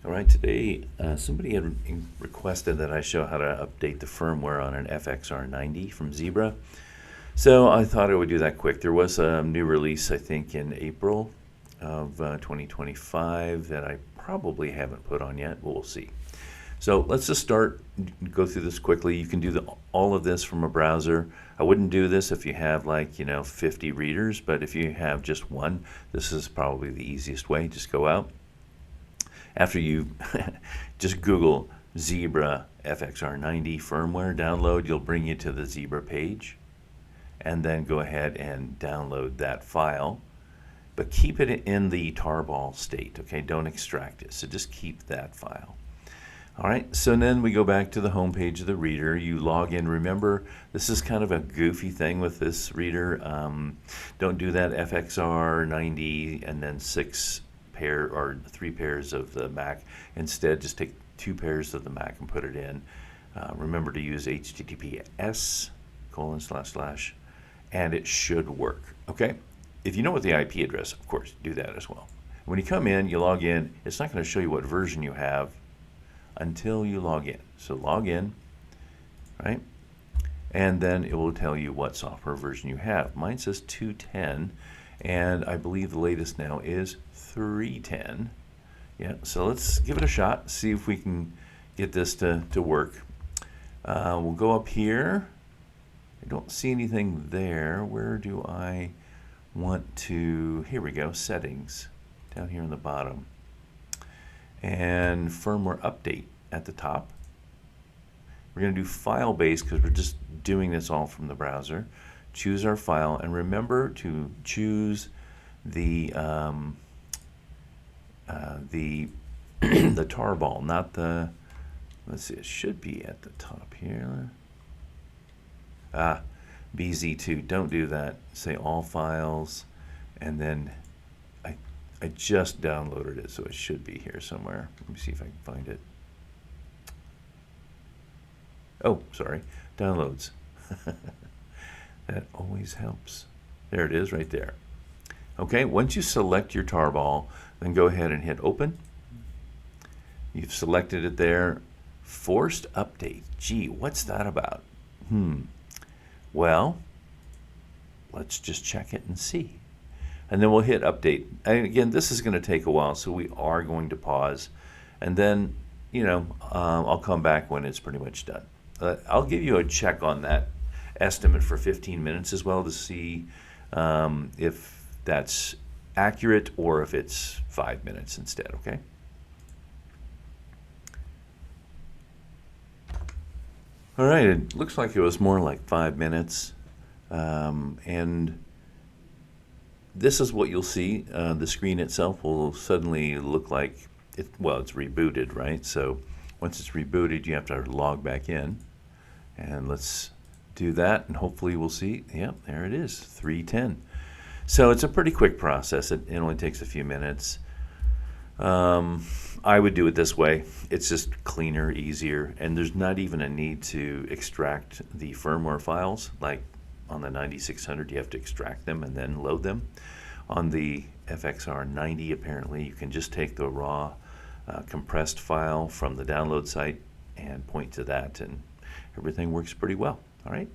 All right, today somebody had requested that I show how to update the firmware on an FXR90 from Zebra. So I thought I would do that quick. There was a new release, I think, in April of 2025 that I probably haven't put on yet, but we'll see. So let's just go through this quickly. You can do all of this from a browser. I wouldn't do this if you have 50 readers, but if you have just one, this is probably the easiest way. Just go out. After you just Google Zebra FXR90 firmware download, you'll bring you to the Zebra page, and then go ahead and download that file, but keep it in the tarball state, okay? Don't extract it, so just keep that file. All right, so then we go back to the home page of the reader. You log in. Remember, this is kind of a goofy thing with this reader. Don't do that FXR90 and then 3 pairs of the Mac. Instead, just take 2 pairs of the Mac and put it in. Remember to use HTTPS : and it should work. Okay? If you know what the IP address, of course, do that as well. When you come in, you log in. It's not going to show you what version you have until you log in. So log in, right? And then it will tell you what software version you have. Mine says 2.10, and I believe the latest now is 3.10. Yeah, so let's give it a shot, see if we can get this to work. We'll go up here. I don't see anything there. Where do I want to? Here we go, settings, down here in the bottom. And firmware update at the top. We're going to do file-based because we're just doing this all from the browser. Choose our file, and remember to choose the tarball, not the, let's see, it should be at the top here. BZ2, don't do that. Say all files, and then I just downloaded it, so it should be here somewhere. Let me see if I can find it. Oh, sorry, downloads. That always helps. There it is right there. Okay, once you select your tarball, then go ahead and hit open. You've selected it there. Forced update. Gee, what's that about? Well, let's just check it and see. And then we'll hit update. And again, this is going to take a while, so we are going to pause. And then, I'll come back when it's pretty much done. I'll give you a check on that estimate for 15 minutes as well to see if that's accurate or if it's 5 minutes instead, okay? All right, it looks like it was more like 5 minutes. And this is what you'll see. The screen itself will suddenly look like, it's rebooted, right? So once it's rebooted, you have to log back in. And let's do that, and hopefully we'll see, yep, there it is, 3.10. So it's a pretty quick process. It only takes a few minutes. I would do it this way. It's just cleaner, easier, and there's not even a need to extract the firmware files. Like on the 9600, you have to extract them and then load them. On the FXR90, apparently, you can just take the raw compressed file from the download site and point to that, and everything works pretty well. All right.